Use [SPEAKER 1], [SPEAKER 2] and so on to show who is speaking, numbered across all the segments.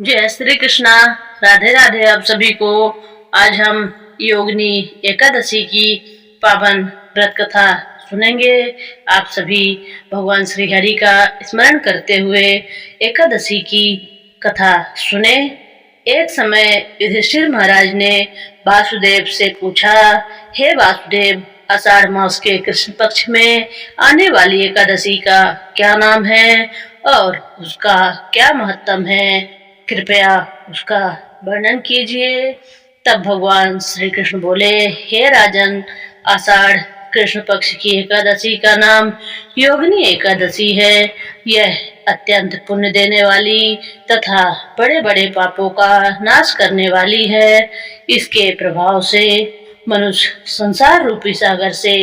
[SPEAKER 1] जय श्री कृष्णा। राधे राधे आप सभी को। आज हम योगिनी एकादशी की पावन व्रत कथा सुनेंगे। आप सभी भगवान श्री हरि का स्मरण करते हुए एकादशी की कथा सुने। एक समय युधिष्ठिर महाराज ने वासुदेव से पूछा, हे वासुदेव, आषाढ़ मास के कृष्ण पक्ष में आने वाली एकादशी का क्या नाम है और उसका क्या महत्व है? कृपया उसका वर्णन कीजिए। तब भगवान श्री कृष्ण बोले, हे राजन, आषाढ़ कृष्ण पक्ष की एकादशी का नाम योगिनी एकादशी है। यह अत्यंत पुण्य देने वाली तथा बड़े बड़े पापों का नाश करने वाली है। इसके प्रभाव से मनुष्य संसार रूपी सागर से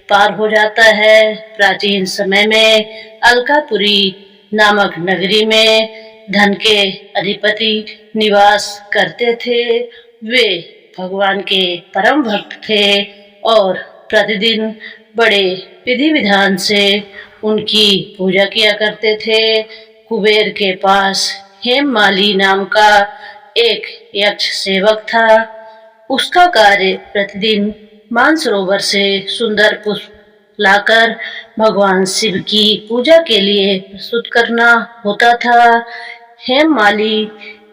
[SPEAKER 1] पार हो जाता है। प्राचीन समय में अलकापुरी नामक नगरी में धन के अधिपति निवास करते थे। वे भगवान के परम भक्त थे और प्रतिदिन बड़े विधि विधान से उनकी पूजा किया करते थे। कुबेर के पास हेममाली नाम का एक यक्ष सेवक था। उसका कार्य प्रतिदिन मानसरोवर से सुंदर पुष्प लाकर भगवान शिव की पूजा के लिए प्रस्तुत करना होता था। हेममाली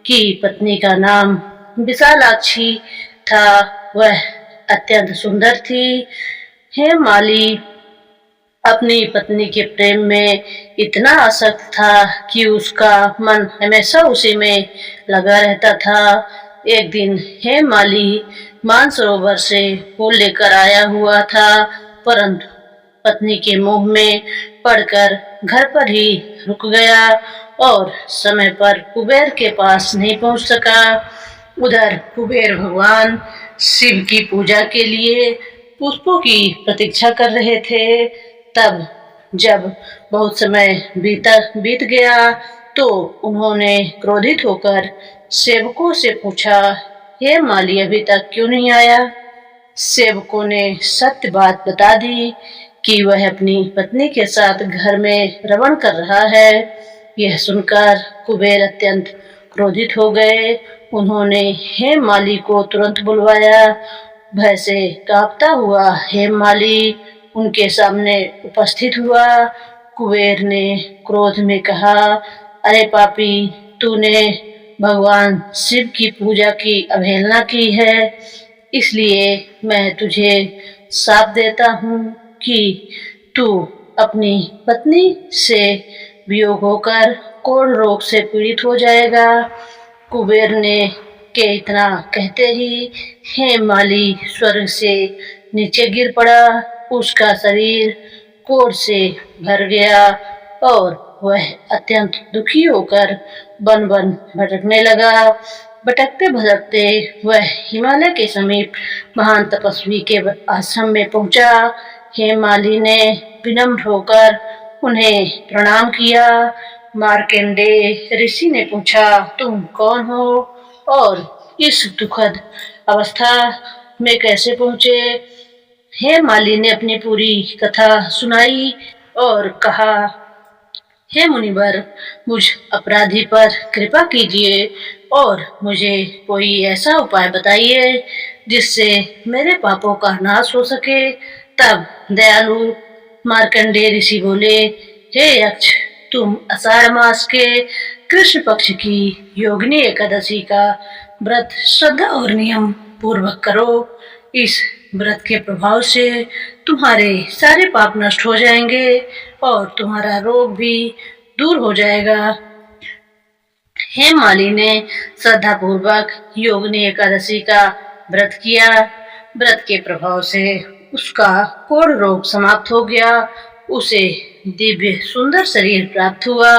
[SPEAKER 1] की पत्नी का नाम विशालाक्षी था। वह अत्यंत सुंदर थी। हेममाली अपनी पत्नी के प्रेम में इतना आसक्त था कि उसका मन हमेशा उसी में लगा रहता था। एक दिन हेममाली मानसरोवर से फूल लेकर आया हुआ था, परंतु पत्नी के मोह में पड़कर घर पर ही रुक गया और समय पर कुबेर के पास नहीं पहुंच सका। उधर कुबेर भगवान शिव की पूजा के लिए पुष्पों की प्रतीक्षा कर रहे थे। तब जब बहुत समय बीत गया तो उन्होंने क्रोधित होकर सेवकों से पूछा, हे माली, अभी तक क्यों नहीं आया? सेवकों ने सत्य बात बता दी कि वह अपनी पत्नी के साथ घर में रमण कर रहा है। यह सुनकर कुबेर अत्यंत क्रोधित हो गए। उन्होंने हेममाली को तुरंत बुलवाया। भय से कांपता हुआ हेममाली उनके सामने उपस्थित हुआ। कुबेर ने क्रोध में कहा, अरे पापी, तूने भगवान शिव की पूजा की अवहेलना की है, इसलिए मैं तुझे शाप देता हूँ कि तू अपनी पत्नी से वियोग होकर कोढ़ रोग से पीड़ित हो जाएगा। कुबेर ने के इतना कहते ही हेममाली स्वर्ग से नीचे गिर पड़ा। उसका शरीर कोढ़ से भर गया और वह अत्यंत दुखी होकर वन वन भटकने लगा। भटकते भटकते वह हिमालय के समीप महान तपस्वी के आश्रम में पहुंचा। हेममाली ने विनम्र होकर उन्हें प्रणाम किया। मार्कंडेय ऋषि ने पूछा, तुम कौन हो और इस दुखद अवस्था में कैसे पहुंचे? हेममाली ने अपनी पूरी कथा सुनाई और कहा, हे मुनिवर, मुझ अपराधी पर कृपा कीजिए और मुझे कोई ऐसा उपाय बताइए जिससे मेरे पापों का नाश हो सके। तब दयालु मार्कंडेय ऋषि बोले, हे यक्ष, तुम आषाढ़ मास के कृष्ण पक्ष की योगिनी एकादशी का व्रत श्रद्धा और नियम पूर्वक करो। इस व्रत के प्रभाव से तुम्हारे सारे पाप नष्ट हो जाएंगे और तुम्हारा रोग भी दूर हो जाएगा। हेममाली ने श्रद्धा पूर्वक योगिनी एकादशी का व्रत किया। व्रत के प्रभाव से उसका कोढ़ रोग समाप्त हो गया। उसे दिव्य सुंदर शरीर प्राप्त हुआ।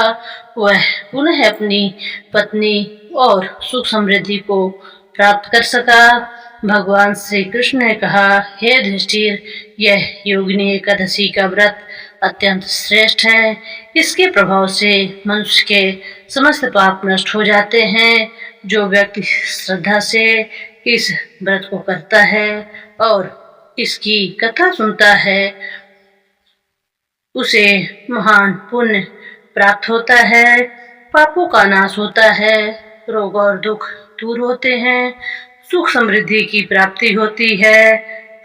[SPEAKER 1] वह पुनः अपनी पत्नी और सुख समृद्धि को प्राप्त कर सका। भगवान श्री कृष्ण ने कहा, हे युधिष्ठिर, यह योगिनी एकादशी का व्रत अत्यंत श्रेष्ठ है। इसके प्रभाव से मनुष्य के समस्त पाप नष्ट हो जाते हैं। जो व्यक्ति श्रद्धा से इस व्रत को करता है और इसकी कथा सुनता है, उसे महान पुण्य प्राप्त होता है, पापों का नाश होता है रोग और दुख दूर होते हैं, सुख समृद्धि की प्राप्ति होती है,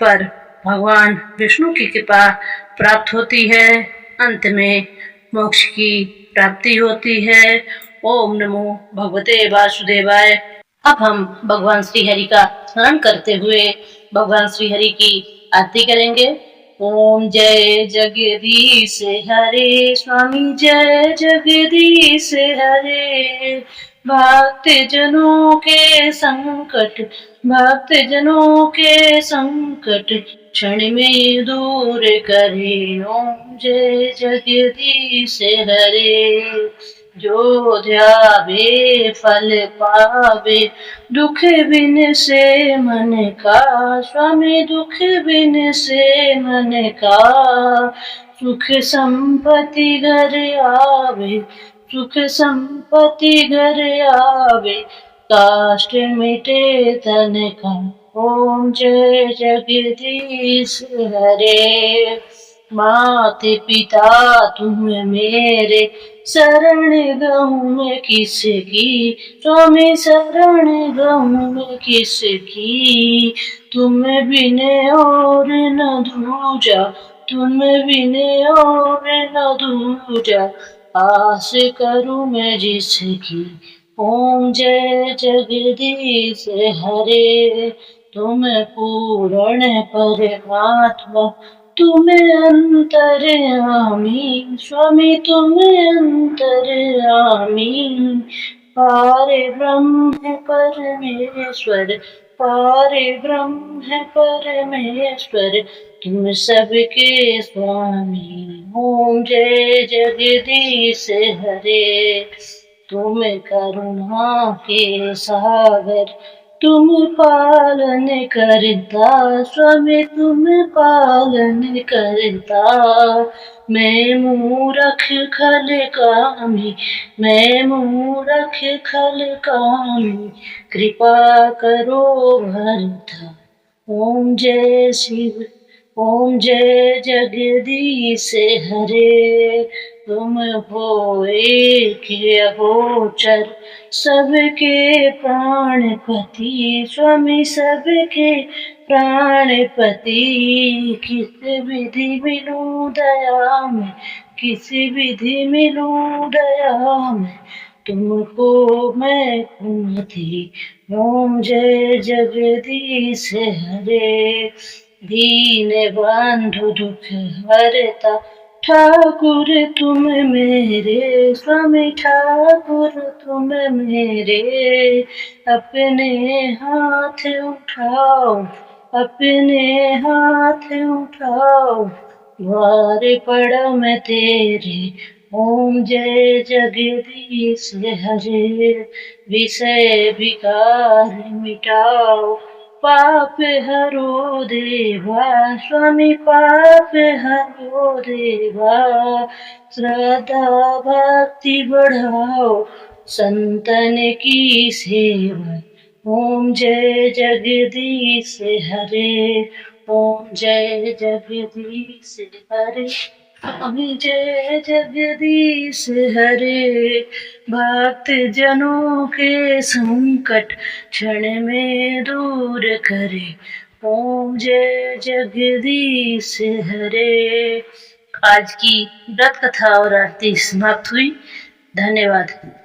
[SPEAKER 1] पर भगवान विष्णु की कृपा प्राप्त होती है, अंत में मोक्ष की प्राप्ति होती है। ओम नमो भगवते वासुदेवाय। अब हम भगवान श्री हरि का स्मरण करते हुए भगवान श्री हरि की आरती करेंगे। ओम जय जगदीश हरे स्वामी, जय जगदीश हरे। भक्त जनों के संकट, भक्त जनों के संकट क्षण में दूर करे। ओम जय जगदीश हरे। जो ध्यावे फल पावे, दुख बिन से मन का स्वामी, दुख बिन से मन का। सुख संपत्ति घर आवे, सुख संपत्ति घर आवे, काष्ट मिटे तन का। ओम जय जगदीश हरे। माते पिता तुम मेरे, शरण गहूँ में किसकी स्वामी, शरण गहूँ में किसकी। तुम बिन और न दूजा, तुम बिन और न दूजा, आस करूँ मैं जिसकी। ओम जय जगदीश हरे। तुम पूर्ण परमात्मा, तुम अंतर्यामी स्वामी, तुम अंतर्यामी। पारे ब्रह्म है परमेश्वर, पारे ब्रह्म है परमेश्वर, तुम सबके स्वामी। ओम जय जगदीश हरे। तुम करुणा के सागर, तुम पालन करता स्वामी, तुम पालन करता। मैं मूरख खल कामी, मैं मूरख खल कामी, कृपा करो भरता। ओम जय शिव, ओम जय जगदीश हरे। तुम हो एक अगोचर, सबके प्राणपति स्वामी, सबके प्राणपति। किस विधि मिलूं दया में, किस विधि मिलूं दया में, तुमको मैं कुमति। ओम जय जगदीश हरे। दीन बंधु दुख हरता, ठाकुर तुम मेरे स्वामी, ठाकुर तुम मेरे। अपने हाथ उठाओ, अपने हाथ उठाओ, द्वार पड़ा मैं तेरे। ओम जय जगदीश हरे। विषय विकार मिटाओ, पाप हरो देवा स्वामी, पाप हरो देवा। श्रद्धा भक्ति बढ़ाओ, संतन की सेवा। ओम जय जगदीश हरे। ओम जय जगदीश हरे। ओम जय जगदीश हरे। भक्त जनों के संकट क्षण में दूर करे। ओम जय जगदीश हरे। आज की व्रत कथा और आरती समाप्त हुई। धन्यवाद।